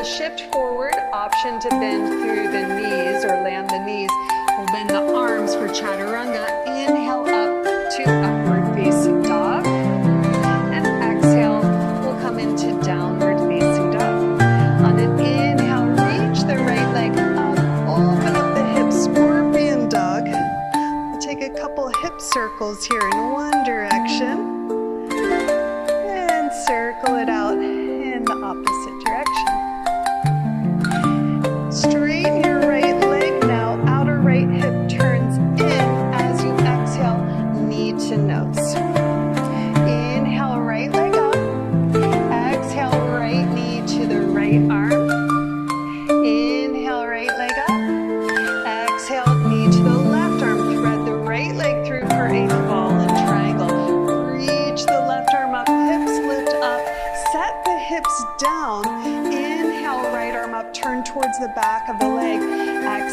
we'll shift forward, option to bend through the knees or land the knees. We'll bend the arms for chaturanga. Inhale up to upward facing dog. And exhale, we'll come into downward facing dog. On an inhale, reach the right leg up, open up the hips, scorpion dog. We'll take a couple hip circles here in one direction. And circle it out in the opposite direction. Straighten your right leg now. Outer right hip turns in as you exhale, knee to nose. Inhale, right leg up. Exhale, right knee to the right arm. Inhale, right leg up. Exhale, knee to the left arm. Thread the right leg through for a ball and triangle. Reach the left arm up, hips lift up. Set the hips down. Inhale, right arm up, turn towards the back of the leg. Exhale.